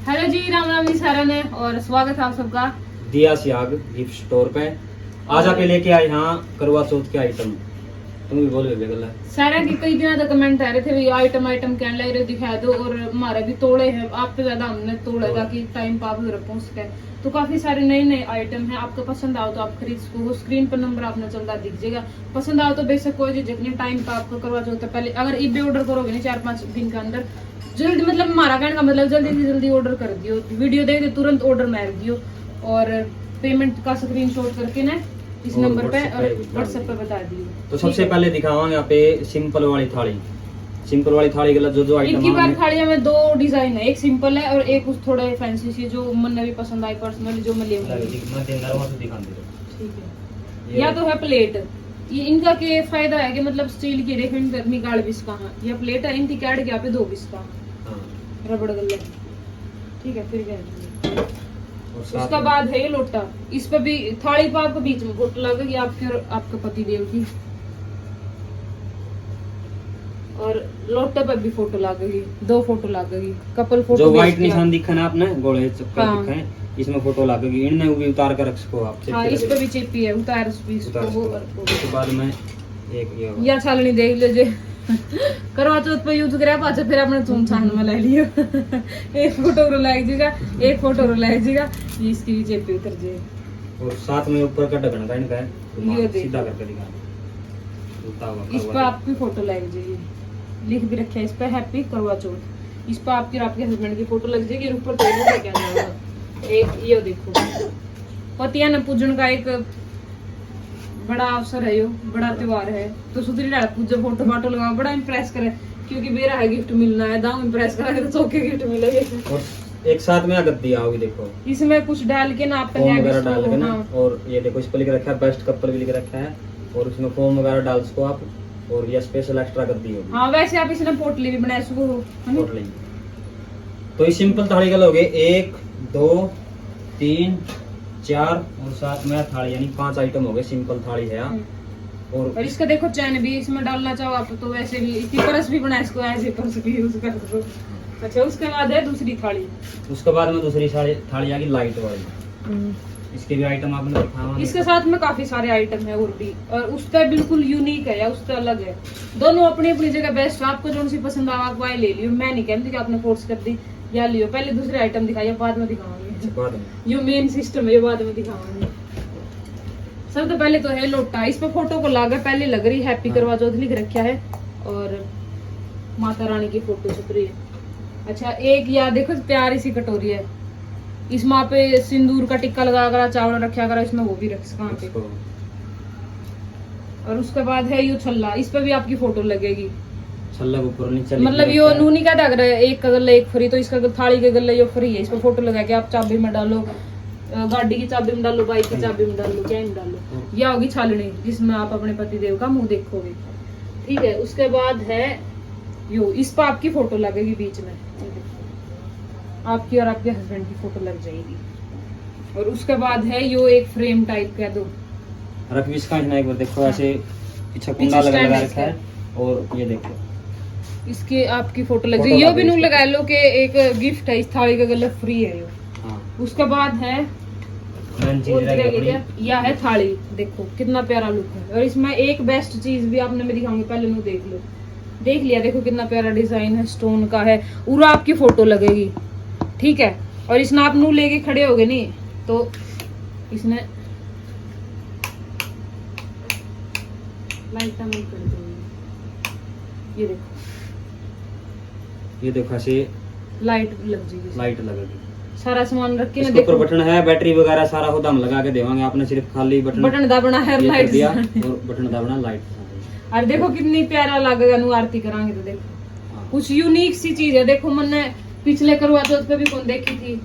Hello जी, राम राम जी सारा ने और स्वागत है आप सबका दिया सियाग गिफ्ट स्टोर पे। आज आप लेके आए यहाँ करवा चौथ के आइटम। तुम भी बोल गला सारा की कई दिनों तक कमेंट आ रहे थे भाई आइटम कहने लग रहे दिखा दो, और हमारा भी तोड़े हैं आप पे ज्यादा हमने तोड़े ताकि टाइम पे आप घर पहुंच सके। तो काफी सारे नए नए आइटम हैं, आपको पसंद आओ तो आप खरीद सको। स्क्रीन पर नंबर आपने चलता दिख जाएगा, पसंद आओ तो बेशक कोई झिझक नहीं, टाइम पे आपको करवा चौथ से पहले अगर ईबे ऑर्डर करोगे नहीं 4-5 दिन के अंदर जल्दी, मतलब हमारा कहने का मतलब जल्दी से जल्दी ऑर्डर कर दियो, वीडियो देख के तुरंत ऑर्डर मार दियो और पेमेंट का स्क्रीनशॉट करके ना इस नंबर पे और व्हाट्सएप पे बता दियो। तो सबसे पहले दिखावांगे यहाँ पे सिंपल वाली थाली। सिंपल वाली थाली के जो जो आइटम इनकी बार थालियां में 2 डिजाइन है, एक सिंपल है और एक उस थोड़े फैंसी सी जो मन भी पसंद आई पर्सनली जो मैं लेंगी। ठीक है, या तो है प्लेट, ये इनका के फायदा है कि मतलब स्टील की देखो इनका निकाल भी इसका है, या प्लेट है इनकी काट के यहाँ पे 2 पीस का रबड़ गल्ले। ठीक है, फिर क्या उसका बाद है ये लोटा, इस पे भी थाली पे आपको बीच में फोटो लगेगी आपके और आपके पति देव की, और लोटे पे भी फोटो लगेगी, 2 फोटो लगेगी कपल फोटो। जो व्हाइट निशान दिखा ना आपने गोले चक्कर दिखा है, इसमें फोटो लगेगी। इनने भी उतार कर रख सको आप। हां, इस पे भी चिपी है, उतार इसको वो उसके बाद में एक ये या छालनी देख लीजिए करवा चौथ पे यूज करे पाछे फिर आपने चूम छान में ले लियो एक फोटो रो लाग जाएगा, एक फोटो रो लाग जाएगा, ये इसकी भी चिपी उतर जाए। और साथ में ऊपर का ढक्कन का इनका है, ये सीधा करके दिखा उल्टा हुआ इस पे आपकी फोटो लग जाएगी, लिख भी रखा है इस पे हैप्पी करवा चौथ। इस पे आपकी और आपके हस्बैंड की फोटो लग जाएगी, ऊपर तो वो क्या है एक ये देखो पतिया ने पूजन का एक बड़ा अवसर है, यो बड़ा त्योहार है, तो सुधरी लाल पूजा फोटो फाटो लगाओ, बड़ा इम्प्रेस करे क्योंकि मेरा है गिफ्ट मिलना है, दाम इम्प्रेस करा तो चौके गिफ्ट मिलेगा। और एक साथ में गद्दी आओगी देखो, इसमें कुछ डाल के ना आप वगैरह डाल के ना, और ये देखो इस पर लिख रखा है बेस्ट कपल भी लिख रखा है, और उसमें फोम वगैरह डाल सको आप, और ये स्पेशल एक्स्ट्रा गद्दी होगी। हाँ, वैसे आप इसमें पोटली भी बना सको पोटली। तो इस सिंपल थाली के लोगे 1 2 3 4 और साथ में थाली, यानी 5 आइटम हो गए। सिंपल थाली है। और इसका देखो चैन भी इसमें डालना चाहो आप तो वैसे भी, इसी परस भी बना इसको, ऐसे परस भी यूज कर दो। अच्छा, उसके बाद है दूसरी थाली, उसके बाद में दूसरी थाली आ गई लाइट वाली। इसके भी आइटम आपने दिखाया, इसके साथ में काफी सारे आइटम है और भी, और उसका बिल्कुल यूनिक है या उसका अलग है, दोनों अपनी अपनी जगह बेस्ट। आपको जो सी पसंद आ आप वही ले लियो, मैं नहीं कहती कि आपने फोर्स कर दी या लियो। पहले दूसरे आइटम दिखाइए, बाद में दिखाऊंगी, ये मेन सिस्टम है, ये बाद में दिखाऊंगी। सब तो पहले तो है लोटा, इस पर फोटो को लागा पहले लग रही हैप्पी करवा चौथ लिख रखा है, और माता रानी की फोटो छप रही है। अच्छा, एक या देखो प्यारी सी कटोरी है, इसमें पे सिंदूर का टिक्का लगा कर चावल रखा कर, इसमें वो भी रख सका पे। और उसके बाद है यू छल्ला, इस पे भी आपकी फोटो लगेगी, छल्ला ऊपर नीचे, मतलब यो नूनी का ढक रहा है, एक का गला एक फ्री, तो इसका थाली के गले यो फ्री है। इस पे फोटो लगा के आप चाबी में डालो, गाड़ी की चाबी में डालो, बाइक की चाबी में डालो, क्या में डालो। यह होगी छालनी जिसमें आप अपने पति देव का मुंह देखोगे। ठीक है, उसके बाद है यो, इस पर आपकी फोटो लगेगी बीच में, आपकी और आपके हस्बैंड की फोटो लग जाएगी। और उसके बाद है यो एक फ्रेम टाइप का, दो रख भी इसका एक बार देखो, ऐसे पीछे कुंडा लगा रखा है, और ये देखो इसके आपकी फोटो लग जाएगी। यो भी नू लगा लो कि एक गिफ्ट है, इस थाली का गला फ्री है यो। हाँ। उसके बाद है या है थाली, देखो कितना प्यारा लुक है, और इसमें एक बेस्ट चीज भी आपने मैं दिखाऊंगी, पहले नू देख लो। देख लिया, देखो कितना प्यारा डिजाइन है, स्टोन का है, पूरा आपकी फोटो लगेगी। ठीक है, और इसने आप नू लेके खड़े हो गए नहीं तो इसने लाइट ऑन कर दूंगी, ये देखो ऐसे लाइट लग जाएगी, लाइट लगेगी। सारा सामान रख के ना, इसके ऊपर देखो बटन है, बैटरी वगैरह सारा खुद हम लगा के देवांगे, आपने सिर्फ खाली बटन दबाना है, लाइट दिया और बटन दबाना, लाइट। और देखो कितनी प्यारा लगेगा नू आरती करांगे तो देखो कुछ यूनिक सी चीज है। देखो मैंने पिछले करवा चौथ पे भी कौन देखी थी,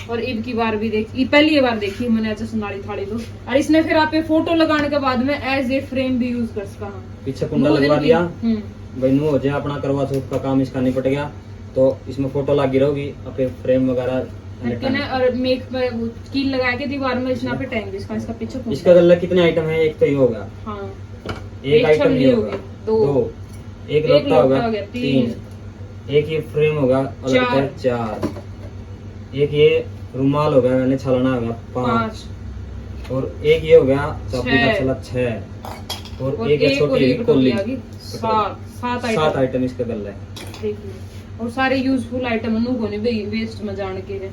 और ईद की बार भी देखी, पहली बार देखी मैंने ऐसे सुनाली थाली तो। और इसने फिर आप फोटो लगाने के बाद में एज ए फ्रेम भी यूज कर सका। पीछे कुंडा लगवा दिया भाई, नू हो जाए अपना करवा चौथ का काम इसका निपट गया, तो इसमें फोटो लगी रहोगी, अपने फ्रेम वगैरह और मेक पे कील लगा के दीवार में इसना पे टाइम इसका पीछे। इसका गल्ला कितने आइटम है? एक तो ये होगा, हाँ एक आइटम ये होगा, 2 एक लोटा होगा, 3 एक ये फ्रेम होगा, 4 एक ये रुमाल हो गया, मैंने छलना हो गया 5, 5 और एक ये हो गया चाबी का 6 छला 6, और और एक है एक और छोटी ये कटोरी आ कोली। गई 7 7 आइटम। आइटम इसके गल है। देखिए, और सारे यूजफुल आइटम नु कोनी भाई वेस्ट में जाने के है।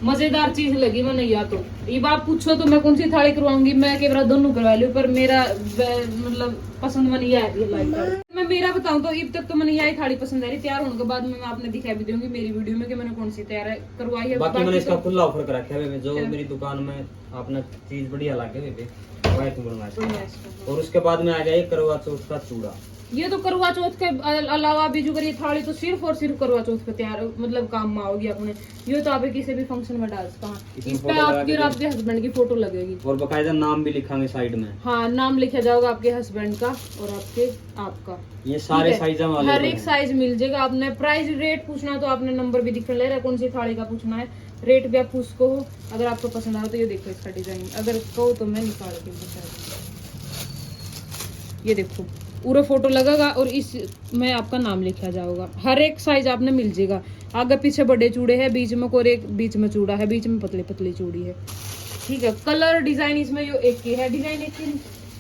मजेदार चीज लगी मैंने या तो ये बात पूछो तो मैं कौन सी थाली करवाऊंगी, मैं केवल दोनों करवा लूं, पर मेरा मतलब पसंद में नहीं आया ये लाइक। मैं मेरा बताऊं तो अब तक तो मैंने यही थाली पसंद आ रही। तैयार होने के बाद मैं आपने दिखा भी दूंगी मेरी वीडियो में कि मैंने कौन सी तैयार करवाई है। बाकी मैंने इसका तो खुला ऑफर कर रखा है, जो क्या? मेरी दुकान में आपने चीज बढ़िया लगे बेबे वही तुम बनवा बढ़िया सकते। इसका। और उसके बाद में आ गया ये करवा चौथ का चूड़ा। ये तो करवा चौथ के अलावा भी जो करिए थाली तो सिर्फ और सिर्फ करवा चौथ पे तैयार मतलब काम में आओगी अपने। ये तो आप किसी भी फंक्शन में डाल सकते हैं। इसमें इस पे फोटो लगा आपके के और आपके हस्बैंड की फोटो लगेगी और बकायदा नाम भी लिखांगे साइड में। हाँ, नाम लिखा जाएगा आपके हस्बैंड का और आपका। ये सारे ठीक है? साइज वाले हर एक साइज मिल जाएगा। आपने प्राइस रेट पूछना तो आपने नंबर भी दिख ले रहा है, कौन सी थाली का पूछना है, रेट भी आप पूछो। अगर आपको पसंद आए तो ये देखो इसका डिजाइन, अगर कहो तो मैं निकाल के बता दूं। ये देखो पूरा फोटो लगेगा और इस में आपका नाम लिखा जाएगा। हर एक साइज आपने मिल जाएगा। आगे पीछे बड़े चूड़े हैं, बीच में कोई एक बीच में चूड़ा है, बीच में पतली पतली चूड़ी है। ठीक है, कलर डिजाइन इसमें यो एक ही है, डिजाइन एक ही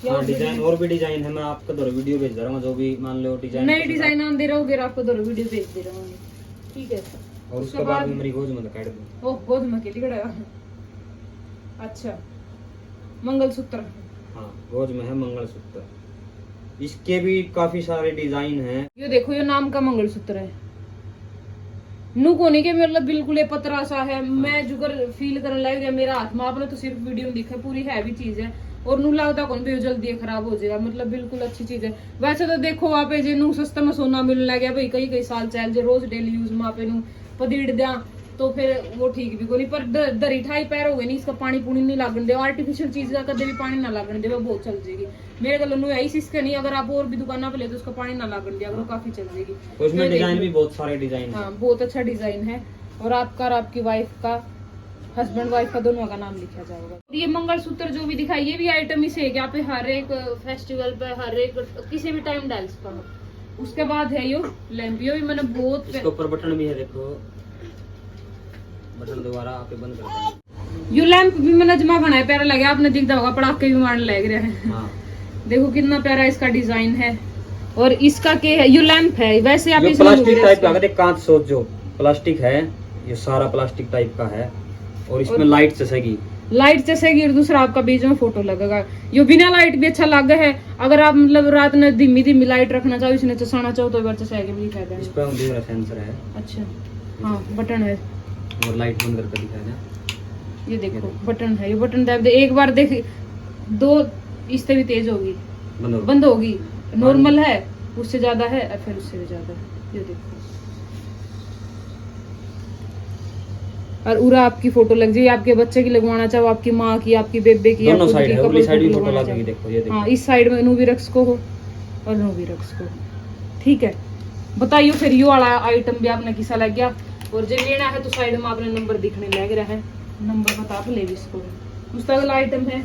या और डिजाइन और भी डिजाइन है। मैं आपको दो वीडियो भेज दे रहा हूँ, जो भी मान लो डिजाइन नए डिजाइन आन दे रहोगे आपको दो वीडियो भेज दे रहा हूँ। ठीक है, और उसके बाद में मेरी गोज में काट दूँ। ओ गोद में के लिखड़ा। अच्छा, मंगलसूत्र। हाँ, गोज में है मंगलसूत्र। इसके भी काफी सारे डिजाइन हैं। ये देखो, ये नाम का मंगलसूत्र है। नू कोनी के मतलब बिल्कुल ये पतरा सा है। मैं जुगर फील करने लग गया मेरा हाथ में। आपने तो सिर्फ वीडियो में दिखा, पूरी हैवी चीज है और नू लगता कौन भी जल्दी खराब हो जाएगा। मतलब बिल्कुल अच्छी चीज है। वैसे तो देखो वहाँ पे जे नू सस्ता में सोना मिलने लग गया भाई, कई कई साल चल जे रोज डेली यूज में पे नू पदीड़ दिया तो फिर वो ठीक भी कोनी। पर दरी ठाई पैर हो गए नहीं, इसका पानी पुनी नहीं लागन दे। आर्टिफिशियल चीज का कदे भी पानी ना लागन दे, वो बहुत चल जाएगी। मेरे गलों नू यही इसका नहीं, अगर आप और भी दुकान पे ले तो उसका पानी ना लागन दे, अगर वो काफी चल जाएगी। तो इसमें डिजाइन भी बहुत सारे डिजाइन हाँ, बहुत अच्छा डिजाइन है। और आपका और आपकी वाइफ का, हस्बैंड वाइफ का दोनों का नाम लिखा जाएगा। ये मंगलसूत्र जो भी दिखाई, ये भी आइटम इसे है कि आप हर एक फेस्टिवल पे हर एक किसी भी टाइम डाल सकते हो। उसके बाद है यो लैंप, यो भी मैंने बहुत इसके ऊपर बटन भी है, देखो बटन दोबारा आप बंद कर देंगे। यो लैंप भी मैंने जमा बनाया, प्यारा लगे। आपने दिखता होगा पटाखे भी मारने लग रहे हैं। हाँ, देखो कितना प्यारा इसका डिजाइन है। और इसका क्या है, यो लैंप है। वैसे आप ये इसमें प्लास्टिक टाइप का, कांच सोच जो प्लास्टिक है, ये सारा प्लास्टिक टाइप का है। और इसमें लाइट चसेगी, लाइट चसेगी और दूसरा आपका बीच में फोटो लगेगा। यो बिना लाइट भी अच्छा लगा है। अगर आप मतलब रात में धीमी धीमी लाइट रखना चाहो, इसने चसाना चाहो तो चसाएगी भी दिखाएगा। इस पर दूसरा सेंसर है। अच्छा, हाँ बटन है। और लाइट बंद करके दिखाएगा। ये देखो बटन है, ये बटन दबा दे एक बार, देख दो इससे भी तेज होगी, बंद होगी। नॉर्मल है, उससे ज्यादा है और फिर उससे भी ज्यादा है। ये देखो, और उरा आपकी फोटो लग जाए। आपके बच्चे की लगवाना चाहो, आपकी माँ की, आपकी बेबे की, दोनों साइड है, उरली साइड भी फोटो लगवाना लगेगी। चाहो। देखो ये देखो। हाँ, इस साइड में नू भी रख सको हो और नू भी रख सको। ठीक है, बताइयो फिर यो वाला आइटम भी आपने किसा लग गया। और जो लेना है तो साइड में आपने नंबर दिखने लग रहा है, नंबर बता आप ले भी इसको। उसका अगला आइटम है,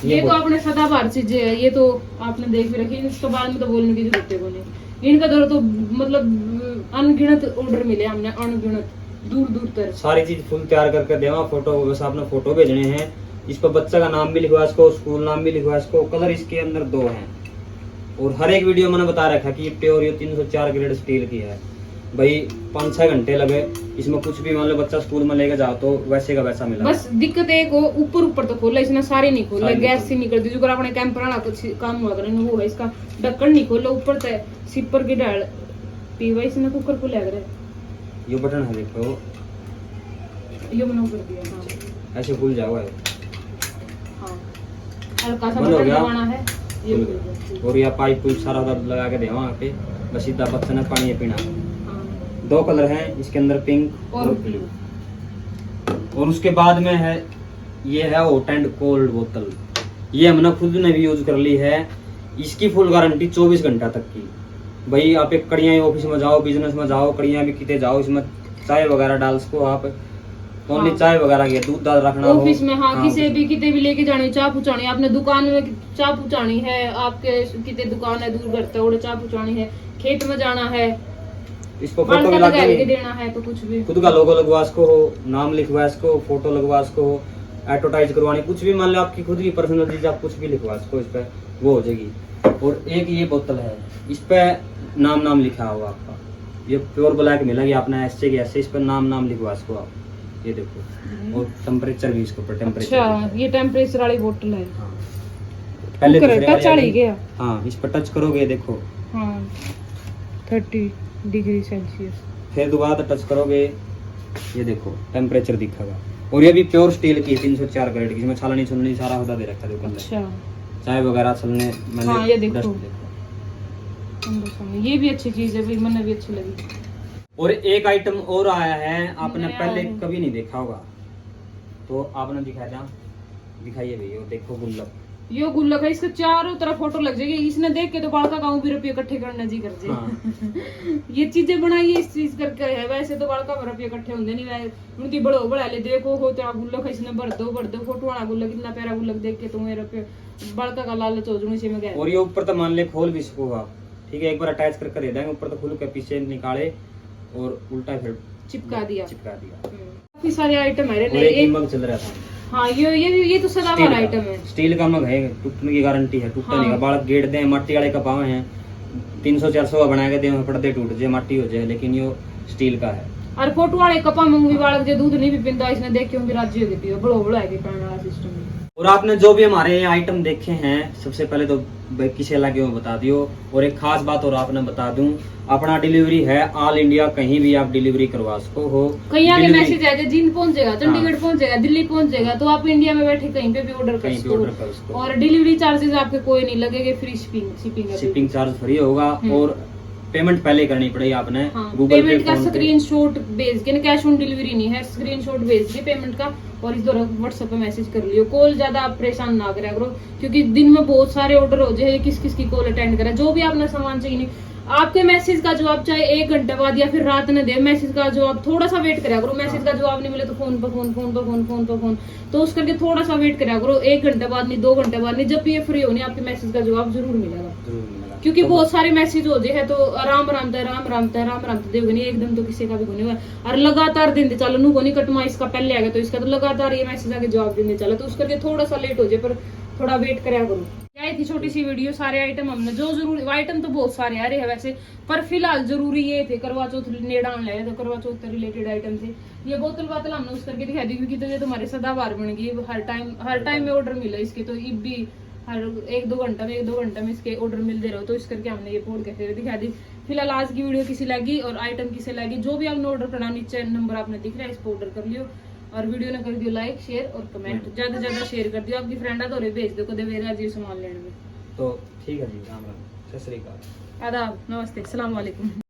ये तो आपने सदाबहार चीजें है, ये तो आपने देख भी रखी। इसके बाद में तो बोलने की जरूरत है बोले। इनका दर तो मतलब अनगिनत ऑर्डर मिले हमने, अनगिनत दूर दूर तक। सारी चीज फुल तैयार करके देवा। फोटो बस आपने फोटो भेजने हैं। इस पर बच्चा का नाम भी लिखवा इसको, स्कूल नाम भी लिखवा इसको। कलर इसके अंदर 2 हैं। और हर एक वीडियो मैंने बता रखा कि ये प्योर, ये 304 ग्रेड स्टील की है भाई। 5-6 घंटे लगे इसमें, कुछ भी मान लो बच्चा स्कूल में लेके जाओ तो वैसे का वैसा मिला। बस दिक्कत एक हो, ऊपर ऊपर तो खोला इसने, सारे नहीं खोला। सारे गैस से निकल दी जो अपने कैंपर वाला कुछ काम हुआ करे वो है। इसका ढक्कन नहीं खोला, ऊपर से सिपर की डाल पीवा इसने कुकर को लग रहा है। ये बटन है, देखो ये मैंने कर दिया। हाँ ऐसे खुल जाओ। हाँ, हल्का सा बंद हो बटन गया? दबाना है, ये खुल खुल गया। गया। और ये पाइप सारा लगा के दे वहाँ पे, बस सीधा बच्चा ने पानी पीना। हाँ, 2 कलर हैं इसके अंदर, पिंक और और ब्लू। और उसके बाद में है, ये है हॉट एंड कोल्ड बोतल। ये हमने खुद ने भी यूज कर ली है। इसकी फुल गारंटी 24 घंटा तक की। भाई आप एक कड़ियाँ ऑफिस में जाओ, बिजनेस में जाओ, कड़ियाँ भी किते जाओ, इसमें चाय वगैरह डाल सको आप। ओनली चाय वगैरह की, दूध दाल रखना हो ऑफिस में। हाँ, किसी भी किते भी लेके जानी, चाय पहुँचानी, आपने दुकान में चाय पहुँचानी है, आपके किते दुकान है दूर घर तक, चाय पहुँचानी है, खेत में जाना है, इसको फोटो भी बाल्टा लगा के देना है तो कुछ भी खुद का लोगो लगवा इसको हो, नाम लिखवा इसको, फोटो लगवा इसको हो, एडवर्टाइज करवानी, कुछ भी मान लो आपकी खुद की पर्सनल चीज आप कुछ भी लिखवा इसको, इस पे वो हो जाएगी। और एक ये बोतल है, इस पे नाम लिखा होगा आपका, ये प्योर ब्लैक मिलेगी आपने ऐसे की ऐसे, इस पर नाम लिखवा इसको आप, ये देखो। और टेम्परेचर भी इसके ऊपर टेम्परेचर। अच्छा ये टेम्परेचर वाली बोतल है। हाँ पहले दूसरे टच वाली चढ़ गया। हाँ इस पर टच करोगे देखो हाँ 30 डिग्री सेल्सियस। फिर दोबारा टच करोगे ये देखो टेम्परेचर दिखेगा। और ये भी प्योर स्टील की 304 कैरेट की, इसमें छालनी छुलनी सारा होता दे रखा है दुकान में। अच्छा चाय वगैरह चलने मैंने हाँ, ये देखो। डस्ट ये भी अच्छी चीज है भाई, मैंने भी अच्छी लगी। और एक आइटम और आया है आपने नया पहले है। कभी नहीं देखा होगा, तो आपने दिखाइए भैया, देखो गुल्लक। ये गुल्लक है, इसके चारों तरफ फोटो लग जाएगी, इसने देख के तो बालका गाँव भी रुपये इकट्ठे करने जी कर जे। हाँ। ये चीजें बनाई है इस चीज करके है, वैसे तो बालका में रुपये इकट्ठे होंगे नहीं, वैसे उनकी बड़ो बड़ा ले देखो हो तेरा गुल्लक है, इसने भर दो फोटो वाला गुल्लक, इतना प्यारा गुल्लक देख के तुम्हें रुपये बालका का लालच हो जाऊंगी में गया। और ये ऊपर तो मान ले खोल भी सको आप, ठीक है, एक बार अटैच करके दे देंगे, ऊपर तो खुल के पीछे निकाले और उल्टा फिर चिपका दिया। काफी काफी सारे आइटम है। और एक मग चल रहा था। हाँ ये तो सदाबहार आइटम है। स्टील का मग है, टूटने की गारंटी है, टूटता नहीं। बालक गेट दे माटी वाले कपाव हैं 300-400 बना के दे, पड़ते टूट जाए माटी हो जाए, लेकिन ये स्टील का है। और फोटो वाले कपा में भी बालक जो दूध नहीं भी पिंदा, इसने देख के भी राजी हो गई, बड़ो बड़ा है करने वाला सिस्टम। और आपने जो भी हमारे आइटम देखे हैं, सबसे पहले तो भाई किसे लगे वो बता दियो। और एक खास बात और आपने बता दूं, अपना डिलीवरी है ऑल इंडिया, कहीं भी आप डिलीवरी करवा सको हो। कहीं आगे मैसेज आएगा, जींद पहुंच जाएगा, चंडीगढ़ पहुंच जाएगा, दिल्ली पहुंच जाएगा, तो आप इंडिया में बैठे कहीं पे भी ऑर्डर कर सकते हो। और डिलीवरी चार्जेस आपके कोई नहीं लगेगा, फ्री शिपिंग चार्ज फ्री होगा। और पेमेंट पहले करनी पड़ेगी आपने। हाँ, गूगल पेमेंट का पे स्क्रीनशॉट भेज के, कैश ऑन डिलीवरी नहीं है, स्क्रीनशॉट भेज के पेमेंट का, और इस दौरान व्हाट्सएप पे मैसेज कर लियो। कॉल ज्यादा आप परेशान ना करा करो, क्योंकि दिन में बहुत सारे ऑर्डर हो जाए, किस किस की कॉल अटेंड करा, जो भी आपने सामान चाहिए नहीं, आपके मैसेज का जवाब चाहे 1 घंटे बाद या फिर रात ने दे, मैसेज का जवाब थोड़ा सा वेट करा करो। मैसेज का जवाब नहीं मिले तो फोन पे फोन, तो उस करके थोड़ा सा वेट करा करो। 1 घंटे बाद नहीं, 2 घंटे बाद नहीं, जब भी ये फ्री होनी आपके मैसेज का जवाब जरूर मिलेगा। क्योंकि बहुत सारे मैसेज हो जाए तो राम देवगे नहीं, एकदम तो किसी का भी होने हुआ। और लगातार दिन चलो नु कोनी कटमा इसका पहले आ गया, तो इसका तो लगातार ये मैसेज आके जवाब देने चला, तो उस करके थोड़ा सा लेट हो जाए, पर थोड़ा वेट करा करो। क्या थी छोटी सी वीडियो, सारे आइटम हमने जो जरूरी, आइटम तो बहुत सारे आ रहे हैं वैसे, पर फिलहाल जरूरी ये थे, करवा चौथ नेड़ान ले तो करवा चौथ से रिलेटेड आइटम थे। ये बोतल बातल हमने उस करके दिखा दी, क्योंकि तो ये तुम्हारे सदाबहार बन गई, हर टाइम में ऑर्डर मिला इसके, तो इब भी हर 1-2 घंटा में इसके ऑर्डर मिलते रहो, तो इस करके हमने ये पोड के दिखा दी। फिलहाल आज की वीडियो किसी लगी और आइटम किसे लगी, जो भी आपने ऑर्डर करना, नीचे नंबर आपने दिख रहा है, इस पर ऑर्डर कर लियो। और वीडियो ने कर दियो लाइक, शेयर और कमेंट, ज्यादा ज्यादा शेयर कर दियो, आपकी फ्रेंड है तो भेज दो कदे वेरा जी सामान लेने में। तो ठीक है जी, राम राम, सत श्री अकाल, आदाब, नमस्ते, अस्सलाम वालेकुम।